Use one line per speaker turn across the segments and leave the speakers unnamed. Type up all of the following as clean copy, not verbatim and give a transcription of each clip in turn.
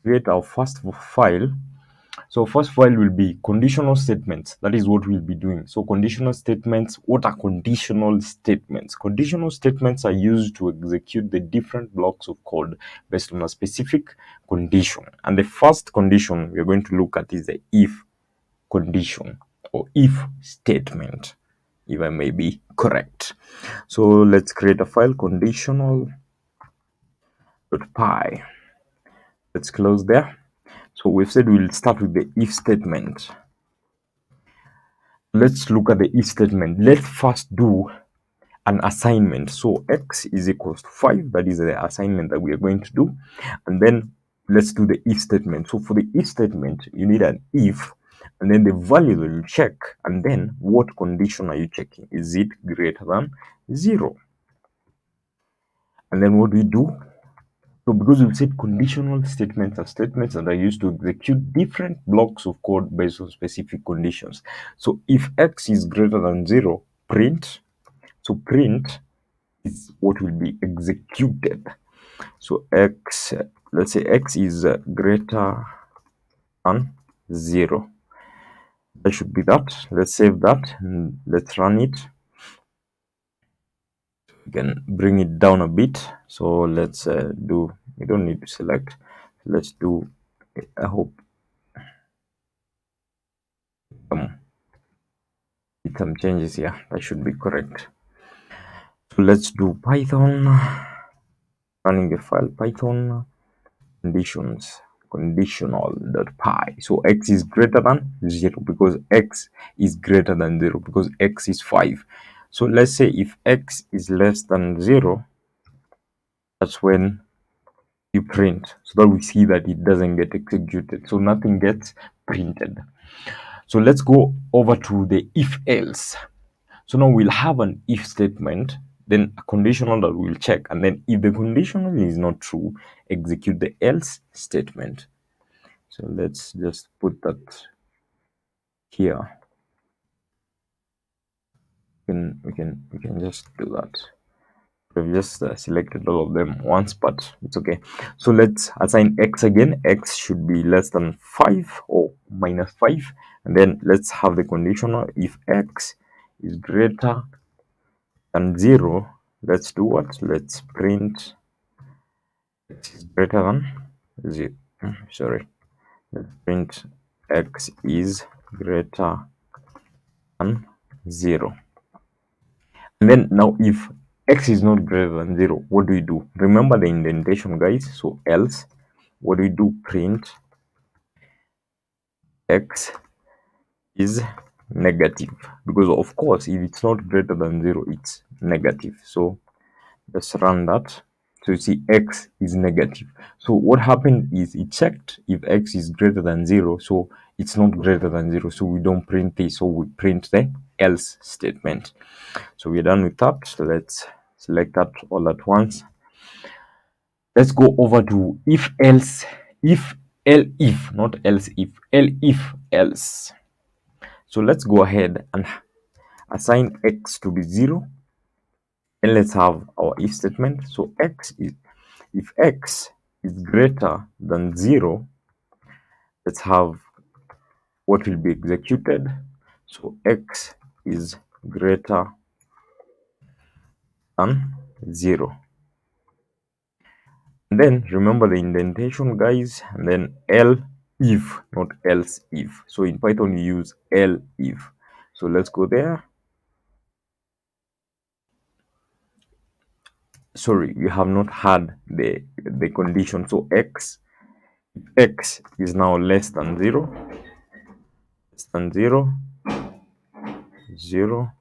create our first file. So first file will be conditional statements. That is what we'll be doing. So conditional statements, what are conditional statements? Conditional statements are used to execute the different blocks of code based on a specific condition. And the first condition we're going to look at is the if condition or if statement, if I may be correct. So let's create a file, conditional.py. Let's close there. So we've said we'll start with the if statement. Let's look at the if statement. Let's first do an assignment. So x is equals to 5. That is the assignment that we are going to do. And then let's do the if statement. So for the if statement, you need an if, and then the value that you check, and then what condition are you checking? Is it greater than 0? And then what do we do? So because we've said conditional statements are statements that are used to execute different blocks of code based on specific conditions. So if x is greater than 0, print. So print is what will be executed. So x, let's say x is greater than 0. That should be that. Let's save that and let's run it. We can bring it down a bit. So let's do, we don't need to select. Let's do, I hope, with some changes here. That should be correct. So let's do Python, running the file, Python conditions, conditional.py. So x is greater than 0 because x is greater than 0 because x is 5. So let's say if x is less than 0, that's when you print, so that we see that it doesn't get executed, so nothing gets printed. So let's go over to the if else. So now we'll have an if statement, then a conditional that we'll check, and then if the conditional is not true, execute the else statement. So let's just put that here. We can just do that. We've just selected all of them once, but it's okay. So let's assign x again. X should be less than 5 or minus 5, and then let's have the conditional. If x is greater than 0, let's do what? Let's print x is greater than 0. Sorry, let's print x is greater than 0. And then now if x is not greater than 0, what do we do? Remember the indentation, guys. So else, what do we do? Print x is negative, because of course if it's not greater than 0, it's negative. So let's run that. So you see x is negative. So what happened is it checked if x is greater than 0, so it's not greater than 0, so we don't print this, so we print the else statement. So we're done with that. So let's select that all at once. Let's go over to if else, if elif, not else if, elif else. So let's go ahead and assign x to be 0, and let's have our if statement. So x is, if x is greater than 0, let's have what will be executed. So x is greater than 0. And then remember the indentation, guys, and then if, not else if. So in Python you use if. So let's go there. Sorry, we have not had the condition. So x is now less than 0, less than 0, 0.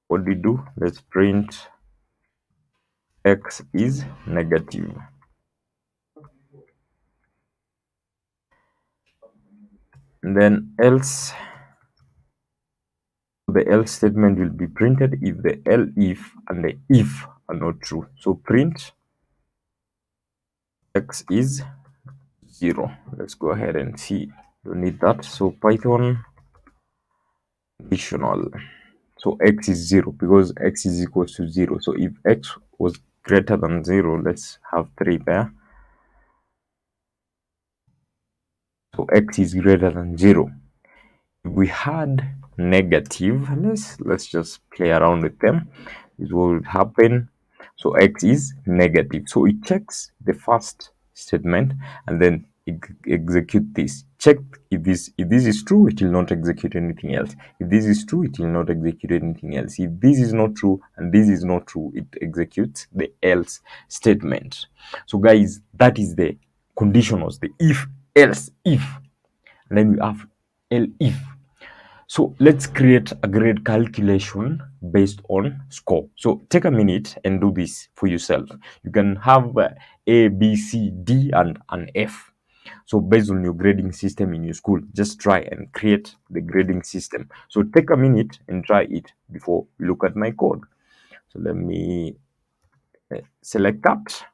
What do we do? Let's print x is negative. And then else, the else statement will be printed if the elif and the if are not true. So print x is 0. Let's go ahead and see. Don't need that. So Python conditional. So x is 0 because x is equals to 0. So if x was greater than 0, let's have 3 there. So x is greater than 0. If we had negative, let's just play around with them. This is what would happen. So x is negative. So it checks the first statement and then execute this. Check if this is true, it will not execute anything else. If this is true, it will not execute anything else. If this is not true and this is not true, it executes the else statement. So guys, that is the conditionals, the if, else, if. And then we have elif. So let's create a grade calculation based on score. So take a minute and do this for yourself. You can have A, B, C, D, and an F. So based on your grading system in your school, just try and create the grading system. So take a minute and try it before you look at my code. So let me select that.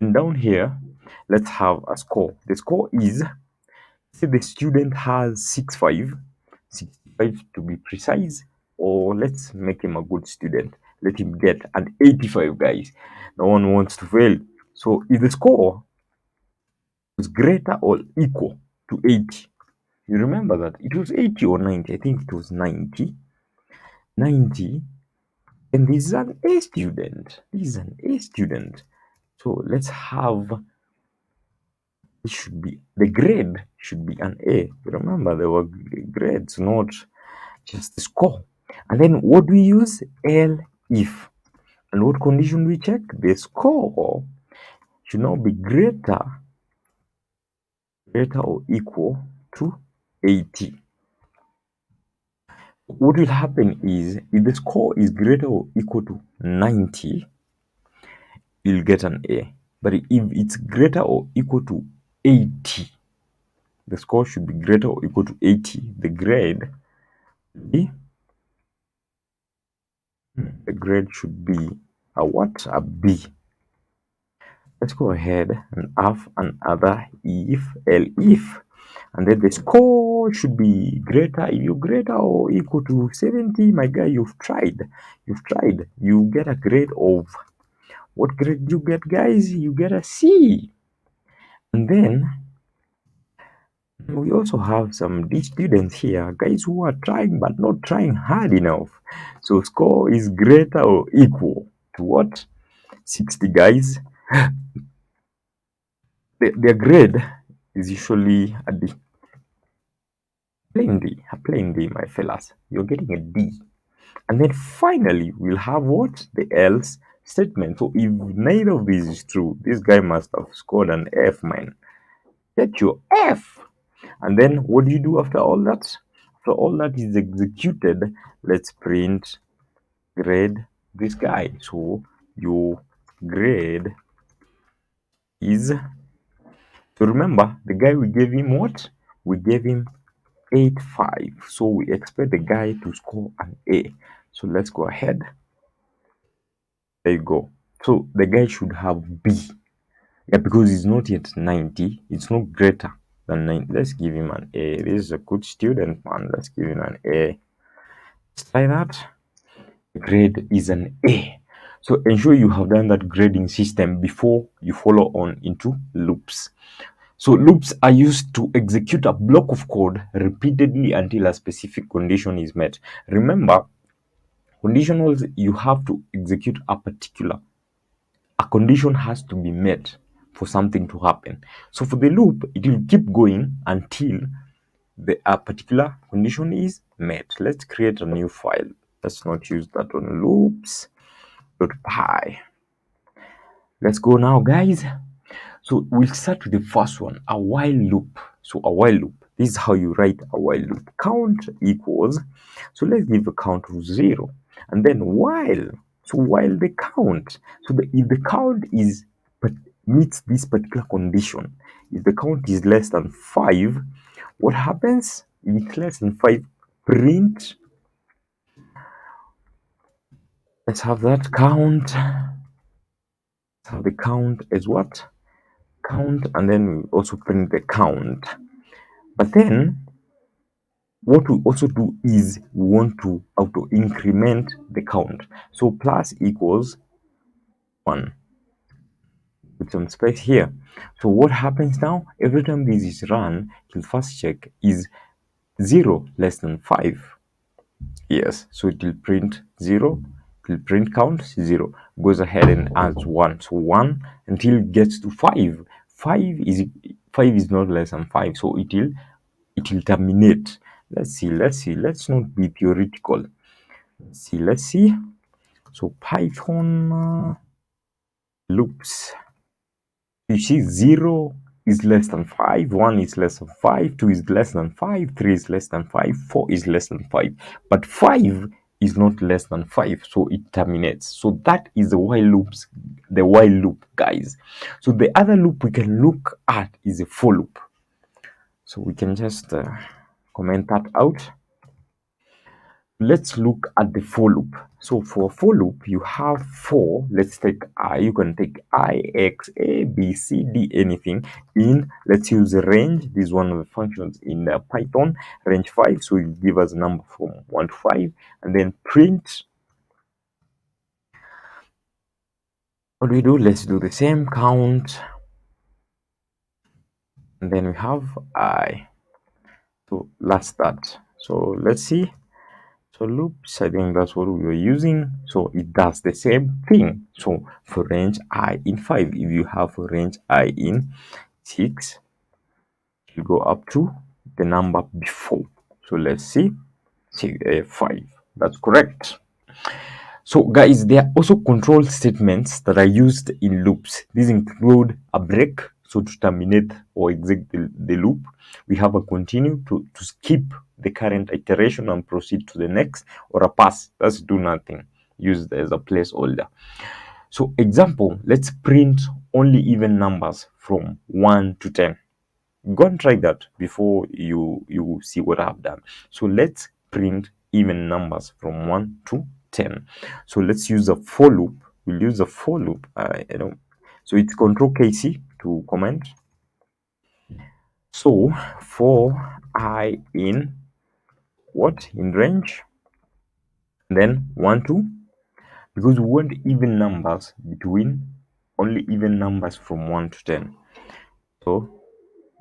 And down here, let's have a score. The score is, say the student has 65 to be precise, or let's make him a good student. Let him get an 85, guys. No one wants to fail. So if the score is greater or equal to 80, you remember that it was 80 or 90. I think it was 90. 90, and this is an A student. This is an A student. So let's have, it should be, the grade should be an A. Remember, there were grades, not just the score. And then what do we use? If. And what condition we check? The score should now be greater or equal to 80. What will happen is, if the score is greater or equal to 90, you'll get an A. But if it's greater or equal to 80, the score should be greater or equal to 80. The grade should be a what? A B. Let's go ahead and have another if, and then the score should be greater. If you're greater or equal to 70, my guy, you've tried. You get a grade of, what grade do you get, guys? You get a C. And then we also have some D students here, guys, who are trying but not trying hard enough. So score is greater or equal to what? 60, guys. Their grade is usually a D. Plain D, my fellas. You're getting a D. And then finally, we'll have what? The else statement. So if neither of these is true, this guy must have scored an F, man. Get your F. And then what do you do after all that? After all that is executed, let's print grade this guy. So your grade is, so remember, the guy we gave him what? We gave him 85. So we expect the guy to score an A. So let's go ahead. There you go. So the guy should have B. Yeah, because he's not yet 90. It's not greater than 90. Let's give him an A. This is a good student, man. Let's give him an A. Let's try that. The grade is an A. So ensure you have done that grading system before you follow on into loops. So loops are used to execute a block of code repeatedly until a specific condition is met. Remember, conditionals, you have to execute a condition has to be met for something to happen. So for the loop, it will keep going until a particular condition is met. Let's create a new file. Let's not use that one, loops.py. Let's go now, guys. So we'll start with the first one, a while loop. So a while loop, this is how you write a while loop. Count equals, so let's give a count of 0, and then while. So while the count, so if the count is meets this particular condition, if the count is less than 5, what happens? If it's less than 5, print. Let's have that count. Let's have the count as what? Count, and then we also print the count. But then what we also do is we want to auto increment the count. So plus equals 1, put some space here. So what happens now? Every time this is run, it will first check is 0 less than 5. Yes, so it will print 0, it will print count 0, goes ahead and adds 1. So 1 until it gets to 5. 5 is not less than 5, so it will terminate. Let's see, let's not be theoretical. Let's see. So Python loops. You see 0 is less than 5, 1 is less than 5, 2 is less than 5, 3 is less than 5, 4 is less than 5. But 5 is not less than 5, so it terminates. So that is the while loop, guys. So the other loop we can look at is a for loop. So we can just comment that out. Let's look at the for loop. So for for loop, you have for, let's take I, you can take I, X, A, B, C, D, anything in, let's use the range. This is one of the functions in Python, range 5. So it give us a number from 1 to 5, and then print. What do we do? Let's do the same count. And then we have I. So last that. So let's see. So loops, I think that's what we were using. So it does the same thing. So for range I in 5, if you have a range I in 6, you go up to the number before. So let's see, 5. That's correct. So guys, there are also control statements that are used in loops. These include a break, so to terminate or exit the loop. We have a continue to skip the current iteration and proceed to the next, or a pass, that's do nothing, used as a placeholder. So example, let's print only even numbers from 1 to 10. Go and try that before you see what I've done. So let's print even numbers from 1 to 10. So let's use a for loop. We'll use a for loop. So it's Control KC to comment. So for I in what? In range, and then 1 to, because we want even numbers between, only even numbers from 1 to 10. So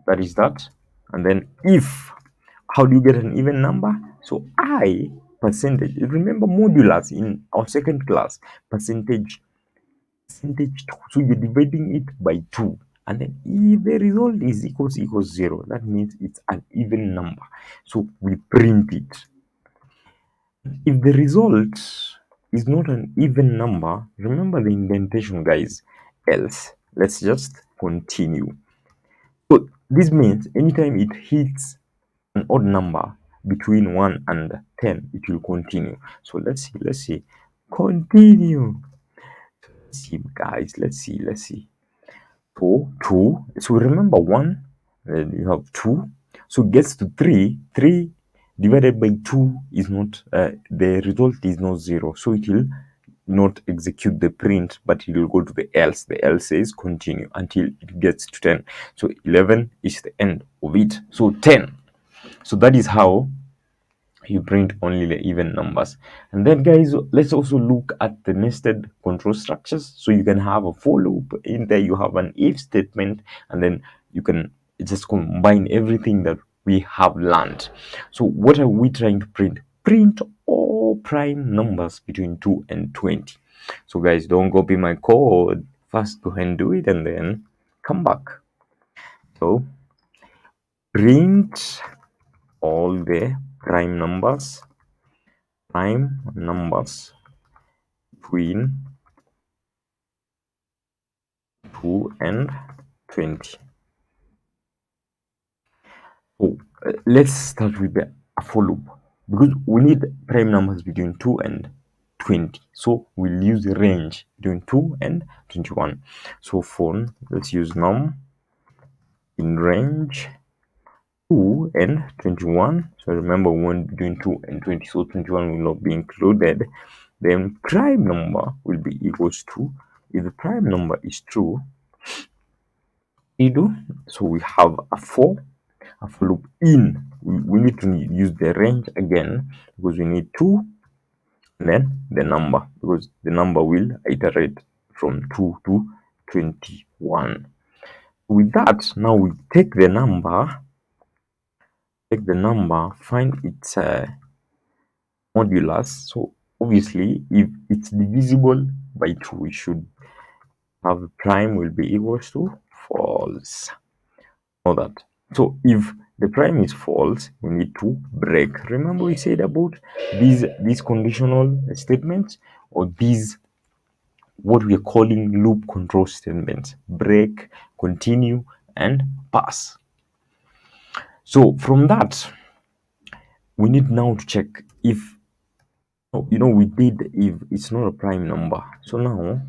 that is that. And then if, how do you get an even number? So I percentage, remember modulus in our second class, percentage 2. So you're dividing it by 2, and then if the result is equals 0, that means it's an even number, so we print it. If the result is not an even number, remember the indentation, guys, else. Let's just continue. So this means anytime it hits an odd number between 1 and 10, it will continue. So let's see, continue. Let's see, guys, let's see. So 2, so remember 1, then you have 2, so it gets to 3. 3 divided by 2 is not, the result is not 0, so it will not execute the print, but it will go to the else. The else says continue until it gets to 10. So 11 is the end of it. So 10. So that is how you print only the even numbers. And then guys, let's also look at the nested control structures. So you can have a for loop in there, you have an if statement, and then you can just combine everything that we have learned. So what are we trying to print? Print all prime numbers between 2 and 20. So guys, don't copy my code. First go ahead and do it and then come back. So print all the prime numbers between 2 and 20. So let's start with the for loop, because we need prime numbers between 2 and 20. So we'll use the range between 2 and 21. So for, let's use num in range 2 and 21. So remember, we want between 2 and 20, so 21 will not be included. Then prime number will be equals to, if the prime number is true, so we have a for loop in. We need to use the range again, because we need 2 and then the number, because the number will iterate from 2 to 21. With that, now we take the number, find its modulus. So obviously, if it's divisible by 2, we should have prime will be equals to false. Know that. So if the prime is false, we need to break. Remember we said about these conditional statements, or these what we are calling loop control statements: break, continue, and pass. So from that, we need now to check if we did if it's not a prime number. So now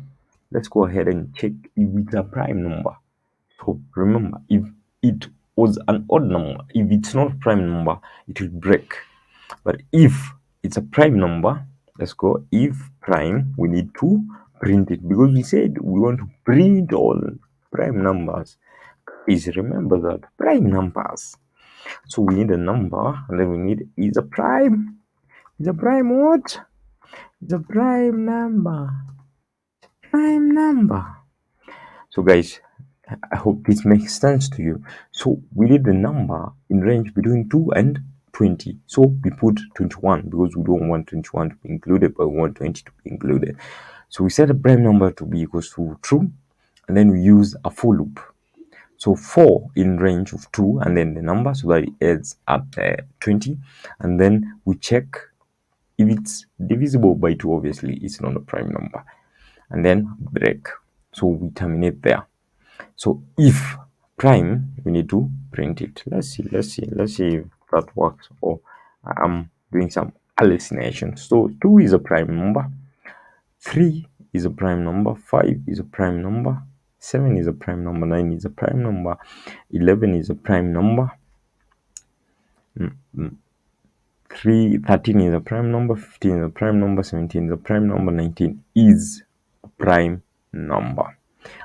let's go ahead and check if it's a prime number. So remember, if it was an odd number, if it's not a prime number, it will break. But if it's a prime number, let's go. If prime, we need to print it, because we said we want to print all prime numbers. Please remember that prime numbers. So we need a number, and then we need is a prime. Is a prime what? It's a prime number. Prime number. So guys, I hope this makes sense to you. So we need the number in range between 2 and 20. So we put 21 because we don't want 21 to be included, but we want 20 to be included. So we set a prime number to be equals to true, and then we use a for loop. So 4 in range of 2, and then the number, so that it adds up 20, and then we check if it's divisible by 2. Obviously it's not a prime number, and then break. So we terminate there. So if prime, we need to print it. Let's see if that works, or I'm doing some hallucination. So 2 is a prime number, 3 is a prime number, 5 is a prime number, 7 is a prime number, 9 is a prime number, 11 is a prime number, 13 is a prime number, 15 is a prime number, 17 is a prime number, 19 is a prime number.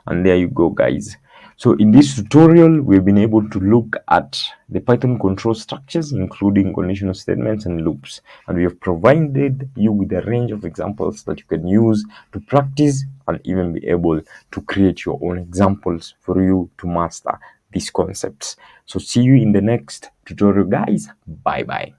And there you go, guys. So in this tutorial, we've been able to look at the Python control structures, including conditional statements and loops. And we have provided you with a range of examples that you can use to practice and even be able to create your own examples for you to master these concepts. So see you in the next tutorial, guys. Bye bye.